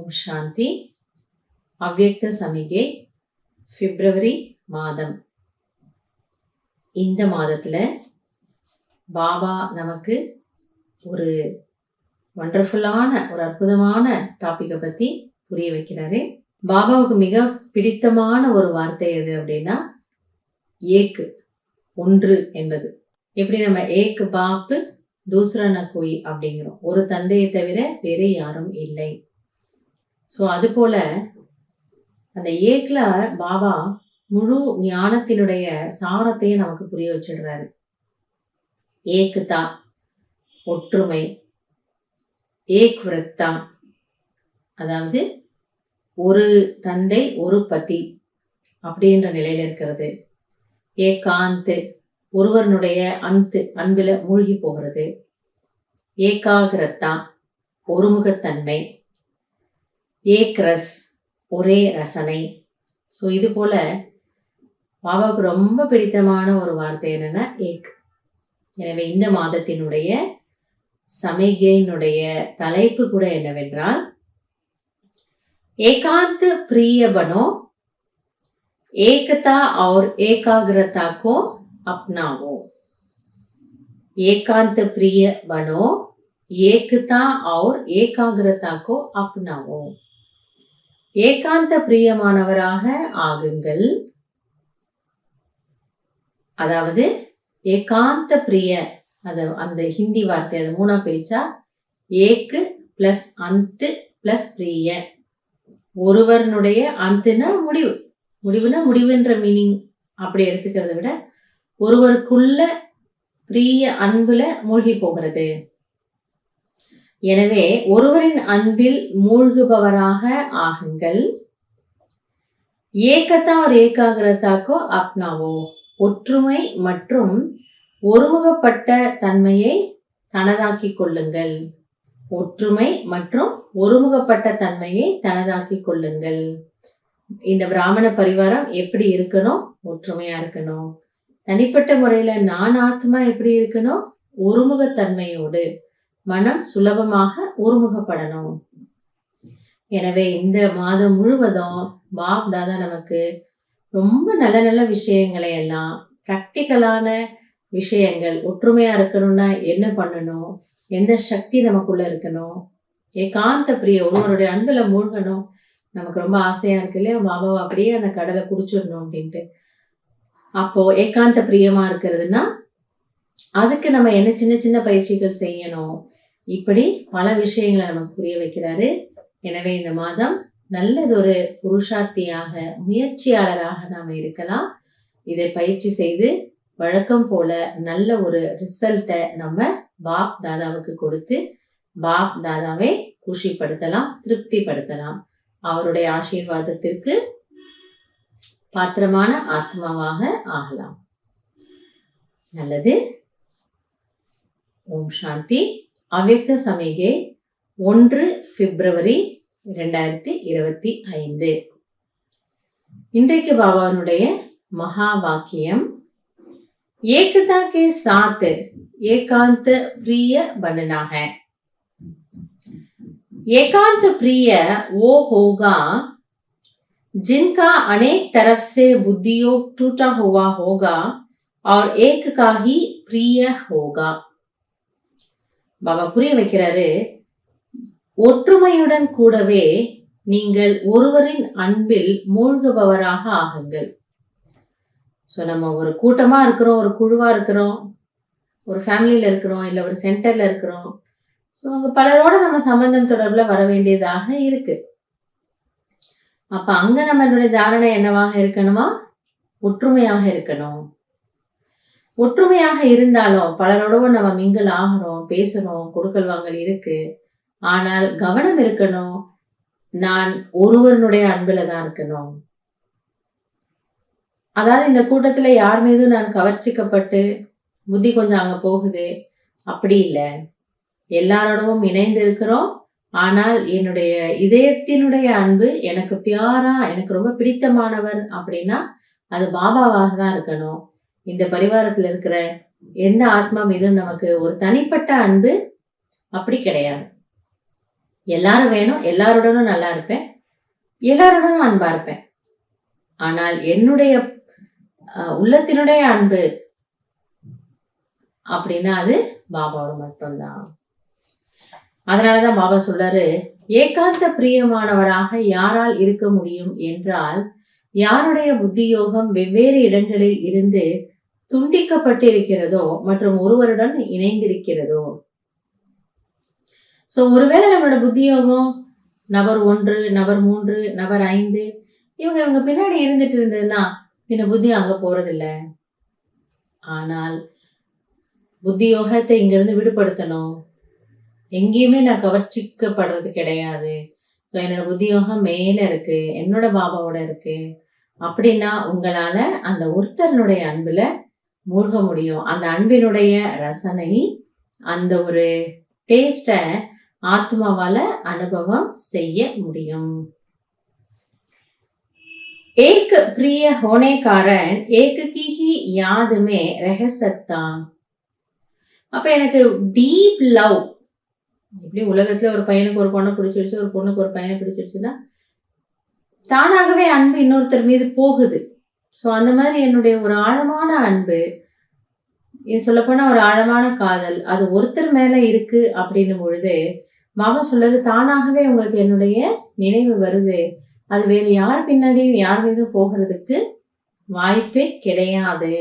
ஓம் சாந்தி. அவ்யக்த சமிகை பிப்ரவரி மாதம். இந்த மாதத்துல பாபா நமக்கு ஒரு வண்டர்ஃபுல்லான ஒரு அற்புதமான டாபிக்கை பத்தி புரிய வைக்கிறாரு. பாபாவுக்கு மிக பிடித்தமான ஒரு வார்த்தை எது அப்படின்னா ஏக்கு, ஒன்று என்பது. எப்படி நம்ம ஏக்கு பாப்பு தூசரா ந கோய் அப்படிங்கிறோம், ஒரு தந்தையை தவிர வேற யாரும் இல்லை. ஸோ அது போல அந்த ஏக்ல பாபா முழு ஞானத்தினுடைய சாரத்தையும் நமக்கு புரிய வச்சிடுறாரு. ஏக்குதா ஒற்றுமை, ஏக் விரத்தா அதாவது ஒரு தந்தை ஒரு பதி அப்படின்ற நிலையில இருக்கிறது. ஏகாந்த் ஒருவனுடைய அன்பில மூழ்கி போகிறது. ஏகாகிரத்தா ஒருமுகத்தன்மை. ஏக்ரஸ் ஒரே ரசனை. ஸோ இது போல பாபாவுக்கு ரொம்ப பிடித்தமான ஒரு வார்த்தை என்னன்னா ஏக். எனவே இந்த மாதத்தினுடைய சமிகையினுடைய தலைப்பு கூட என்னவென்றால் ஏகாந்த பிரிய பனோ, ஏகதா और एकाग्रता को अपनाओ. एकांत प्रिय बनो, एकता और एकाग्रता को अपनाओ. ஏகாந்த பிரியமானவராக ஆகுங்கள். அதாவது ஏகாந்த பிரிய, அந்த ஹிந்தி வார்த்தை அது மூணா பிரிச்சா ஏக்கு பிளஸ் அந்து பிளஸ் பிரிய. ஒருவருடைய அந்துனா முடிவு, முடிவுனா முடிவுன்ற மீனிங் அப்படி எடுத்துக்கிறத விட ஒருவருக்குள்ள பிரிய அன்புல மூழ்கி போகிறது. எனவே ஒருவரின் அன்பில் மூழ்குபவராக ஆகுங்கள். ஏகதா और एकाग्रता को अपनाओ. ஒற்றுமை மற்றும் ஒருமுகப்பட்ட தன்மையை தனதாக்கிக் கொள்ளுங்கள். ஒற்றுமை மற்றும் ஒருமுகப்பட்ட தன்மையை தனதாக்கிக் கொள்ளுங்கள். இந்த பிராமண பரிவாரம் எப்படி இருக்கணும்? ஒற்றுமையா இருக்கணும். தனிப்பட்ட முறையில நான் ஆத்மா எப்படி இருக்கணும்? ஒருமுகத்தன்மையோடு மனம் சுலபமாக ஒருமுகப்படணும். எனவே இந்த மாதம் முழுவதும் பாப் தாதா நமக்கு ரொம்ப நல்ல நல்ல விஷயங்களை எல்லாம், பிராக்டிக்கலான விஷயங்கள், ஒற்றுமையா இருக்கணும்னா என்ன பண்ணணும், எந்த சக்தி நமக்குள்ள இருக்கணும், ஏகாந்த பிரிய ஒருவருடைய அன்புல மூழ்கணும். நமக்கு ரொம்ப ஆசையா இருக்கு இல்லையா, பாபாவை அப்படியே அந்த கடலை குடிச்சிடணும் அப்படின்ட்டு. அப்போ ஏகாந்த பிரியமா இருக்கிறதுனா அதுக்கு நம்ம என்ன சின்ன சின்ன பயிற்சிகள் செய்யணும், இப்படி பல விஷயங்களை நமக்கு புரிய வைக்கிறாரு. எனவே இந்த மாதம் நல்லதொரு புருஷார்த்தியாக, முயற்சியாளராக நாம இருக்கலாம். இதை பயிற்சி செய்து வழக்கம் போல நல்ல ஒரு ரிசல்ட்டை நம்ம பாப் தாதாவுக்கு கொடுத்து பாப் தாதாவை குஷிப்படுத்தலாம், திருப்திப்படுத்தலாம். அவருடைய ஆசீர்வாதத்திற்கு பாத்திரமான ஆத்மாவாக ஆகலாம். நல்லது. ஓம் சாந்தி. அவ்யக்த சமிகை 1 பிப்ரவரி 2025. இன்றைக்கு பாபாவினுடைய மகா வாக்கியம் ஏகதா के साथ एकांत प्रिय बनना है. एकांत प्रिय वो होगा जिनका अनेक तरफ से बुद्धियोग टूटा हुआ होगा और एक का ही प्रिय होगा. பாபா புரிய வைக்கிறாரு, ஒற்றுமையுடன் கூடவே நீங்கள் ஒருவரின் அன்பில் மூழ்குபவராக ஆகுங்கள். ஸோ நம்ம ஒரு கூட்டமா இருக்கிறோம், ஒரு குழுவா இருக்கிறோம், ஒரு ஃபேமிலியில இருக்கிறோம், இல்லை ஒரு சென்டர்ல இருக்கிறோம். ஸோ அங்க பலரோட நம்ம சம்பந்தம் தொடர்புல வர வேண்டியதாக இருக்கு. அப்ப அங்க நம்மளுடைய தாரணை என்னவாக இருக்கணுமா? ஒற்றுமையாக இருக்கணும். ஒற்றுமையாக இருந்தாலும் பலரோட நம்ம மிங்கிள் ஆகிறோம், பேசுறோம், கொடுக்கல் வாங்கல் இருக்கு. ஆனால் கவனம் இருக்கணும், நான் ஒருவனுடைய அன்புல தான் இருக்கணும். அதாவது இந்த கூட்டத்துல யார் மீதும் நான் கவர்ச்சிக்கப்பட்டு புத்தி கொஞ்சம் அங்க போகுது அப்படி இல்லை. எல்லாரோடவும் இணைந்து இருக்கிறோம். ஆனால் என்னுடைய இதயத்தினுடைய அன்பு எனக்கு பியாரா, எனக்கு ரொம்ப பிடித்தமானவர் அப்படின்னா அது பாபாவாக தான் இருக்கணும். இந்த பரிவாரத்துல இருக்கிற எந்த ஆத்மா மீதும் நமக்கு ஒரு தனிப்பட்ட அன்பு அப்படி கிடையாது. எல்லாரும் வேணும், எல்லாருடனும் நல்லா இருப்பேன், எல்லாருடனும் அன்பா இருப்பேன். ஆனால் என்னுடைய உள்ளத்தினுடைய அன்பு அப்படின்னா அது பாபாவோட மட்டும்தான். அதனாலதான் பாபா சொல்றாரு, ஏகாந்த பிரியமானவராக யாரால் இருக்க முடியும் என்றால் யாருடைய புத்தி யோகம் வெவ்வேறு இடங்களில் இருந்து துண்டிக்கப்பட்டிருக்கிறதோ மற்றும் ஒருவருடன் இணைந்திருக்கிறதோ. சோ ஒருவேளை நம்மளோட புத்தி யோகம் நபர் 1, நபர் 3, நபர் 5 இவங்க பின்னாடி இருந்துட்டு இருந்ததுன்னா பின்ன புத்தி அங்க போறதில்ல. ஆனால் புத்தி யோகத்தை இங்கிருந்து விடுபடுத்தணும். எங்கேயுமே நான் கவர்ச்சிக்கப்படுறது கிடையாது. ஸோ என்னோட புத்தி யோகம் மேல இருக்கு, என்னோட பாபாவோட இருக்கு அப்படின்னா உங்களால அந்த ஒருத்தருடைய அன்புல மூழ்க முடியும். அந்த அன்பினுடைய ரசனை, அந்த ஒரு டேஸ்ட ஆத்மாவால அனுபவம் செய்ய முடியும். एक प्रिय होने कारण एक की ही याद में रह सकता. அப்ப எனக்கு டீப் லவ், எப்படி உலகத்துல ஒரு பையனுக்கு ஒரு பொண்ணை பிடிச்சிருச்சு, ஒரு பொண்ணுக்கு ஒரு பையனை பிடிச்சிருச்சுன்னா தானாகவே அன்பு இன்னொருத்தர் மீது போகுது. ஸோ அந்த மாதிரி என்னுடைய ஒரு ஆழமான அன்பு, சொல்லப்போனா ஒரு ஆழமான காதல், அது ஒருத்தர் மேல இருக்கு அப்படின்னும் பொழுது மாமா சொல்றது தானாகவே உங்களுக்கு என்னுடைய நினைவு வருது. அது வேற யார் பின்னாடியும் யார் மீதும் போகிறதுக்கு வாய்ப்பே கிடையாது.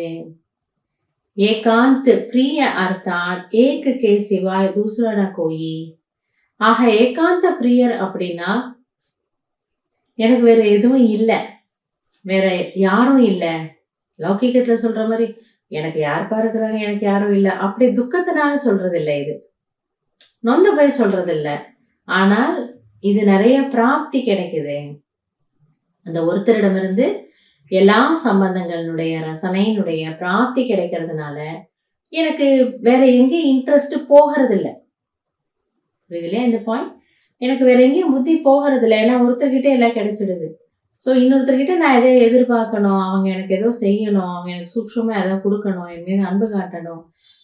ஏகாந்த் பிரிய அர்த்தாத் ஏக் கே சிவாய் தூசரா ந கோயி. ஆக ஏகாந்த பிரியர் அப்படின்னா எனக்கு வேற எதுவும் இல்லை, வேற யாரும் இல்லை. லௌகிகத்துல சொல்ற மாதிரி எனக்கு யார் பாருக்கிறாங்க, எனக்கு யாரும் இல்லை அப்படி துக்கத்தினால சொல்றது இல்லை, இது நொந்து போய் சொல்றது இல்லை. ஆனால் இது நிறைய பிராப்தி கிடைக்குது. அந்த ஒருத்தரிடமிருந்து எல்லா சம்பந்தங்களுடைய ரசனையினுடைய பிராப்தி கிடைக்கிறதுனால எனக்கு வேற எங்கேயும் இன்ட்ரெஸ்ட் போகிறது இல்லை. புரியுது இல்லையா இந்த பாயிண்ட்? எனக்கு வேற எங்கேயும் புத்தி போகிறது இல்லை. ஏன்னா ஒருத்தர்கிட்ட எல்லாம் கிடைச்சிடுது. ஸோ இன்னொருத்தர்கிட்ட நான் எதை எதிர்பார்க்கணும், அவங்க எனக்கு ஏதோ செய்யணும், அவங்க எனக்கு சூக்ஷமா ஏதோ கொடுக்கணும், என் மீது அன்பு காட்டணும்,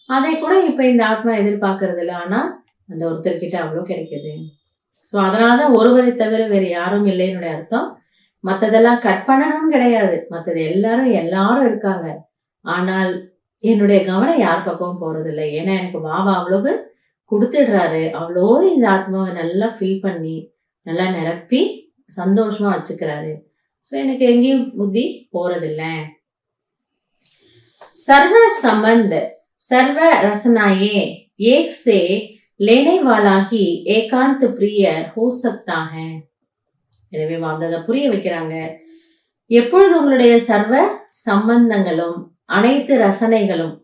அதை கூட இப்ப இந்த ஆத்மா எதிர்பார்க்கறது இல்லை. ஆனா அந்த ஒருத்தர்கிட்ட அவ்வளோ கிடைக்குது. ஸோ அதனாலதான் ஒருவரை தவிர வேற யாரும் இல்லைன்னு அர்த்தம். மற்றதெல்லாம் கட் பண்ணணும்னு கிடையாது, மற்றது எல்லாரும் இருக்காங்க. ஆனால் என்னுடைய கவனம் யார் பக்கமும் போறதில்லை. ஏன்னா எனக்கு பாபா அவ்வளவு கொடுத்துடுறாரு, அவ்வளோ இந்த ஆத்மாவை நல்லா ஃபில் பண்ணி நல்லா நிரப்பி சந்தோஷமா வச்சுக்கிறாரு. ஸோ எனக்கு எங்கேயும் புத்தி போறதில்லை. சர்வ சம்பந்த சர்வ ரசனாயே एक से लेने वाला ही एकांत प्रिय हो सकता है. எனவே அதை புரிய வைக்கிறாங்க. எப்பொழுது உங்களுடைய சர்வ சம்பந்தங்களும் அனைத்து ரசனைகளும்,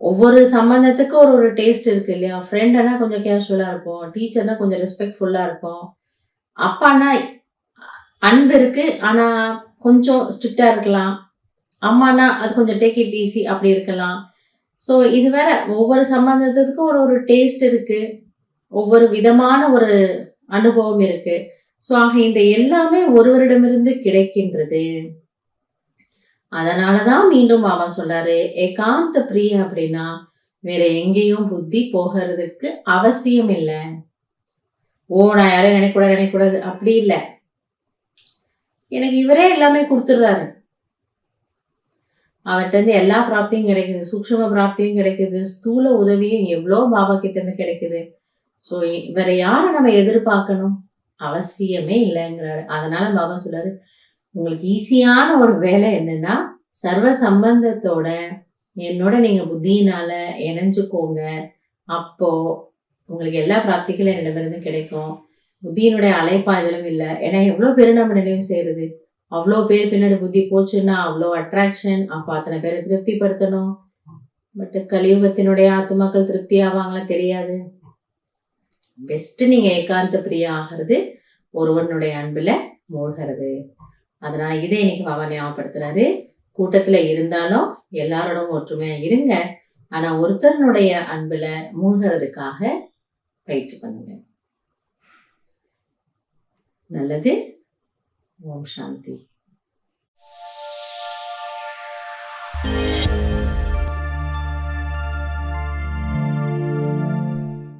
ஒவ்வொரு சம்பந்தத்துக்கும் ஒரு டேஸ்ட் இருக்கு இல்லையா? ஃப்ரெண்ட்னா கொஞ்சம் கேஷுவலா இருக்கும், டீச்சர்னா கொஞ்சம் ரெஸ்பெக்ட்ஃபுல்லா இருக்கும், அப்பானா அன்பு இருக்கு ஆனா கொஞ்சம் ஸ்ட்ரிக்டா இருக்கலாம், அம்மானா அது கொஞ்சம் டேக் இட் ஈஸி அப்படி இருக்கலாம். ஸோ இது வேற, ஒவ்வொரு சம்பந்தத்துக்கும் ஒரு டேஸ்ட் இருக்கு, ஒவ்வொரு விதமான ஒரு அனுபவம் இருக்கு. ஸோ ஆக இந்த எல்லாமே ஒருவரிடமிருந்து கிடைக்கின்றது. அதனாலதான் மீண்டும் பாபா சொல்றாரு, ஏகாந்த பிரிய அப்படின்னா வேற எங்கேயும் புத்தி போகிறதுக்கு அவசியம் இல்லை. நான் யாரையும் நினைக்கூடாது அப்படி இல்லை. எனக்கு இவரே எல்லாமே கொடுத்துடுறாரு. அவர்கிட்ட இருந்து எல்லா பிராப்தியும் கிடைக்குது, சூக்ஷ்ம பிராப்தியும் கிடைக்குது, ஸ்தூல உதவியும் எவ்வளோ பாபா கிட்ட இருந்து கிடைக்குது. ஸோ வேற யாரை நம்ம எதிர்பார்க்கணும் அவசியமே இல்லைங்கிறாரு. அதனால பாபா சொல்றாரு, உங்களுக்கு ஈஸியான ஒரு வேலை என்னன்னா சர்வ சம்பந்தத்தோட என்னோட நீங்க புத்தியினால இணைஞ்சுக்கோங்க. அப்போ உங்களுக்கு எல்லா பிராப்திகளும் என்னிடமிருந்து கிடைக்கும். புத்தியினுடைய அலைப்பாய்தலும் இல்லை. ஏன்னா எவ்வளவு பேரு நம்ம நினைவு செய்யறது, அவ்வளோ பேர் பின்னாடி புத்தி போச்சுன்னா அவ்வளோ அட்ராக்ஷன். அப்போ அத்தனை பேரை திருப்திப்படுத்தணும். பட் கலியுகத்தினுடைய ஆத்மாக்கள் திருப்தி ஆவாங்களா தெரியாது. பெஸ்ட் நீங்க ஏகாந்த பிரியா ஆகிறது ஒருவனுடைய அன்புல மூழ்கிறது. அதனால இதை இன்னைக்கு பாபா ஞாபகப்படுத்துறாரு. கூட்டத்துல இருந்தாலும் எல்லாரோடும் ஒற்றுமையா இருங்க, ஆனா ஒருத்தருடைய அன்புல மூழ்கிறதுக்காக பயிற்சி பண்ணுங்க. நல்லது. ஓம் சாந்தி.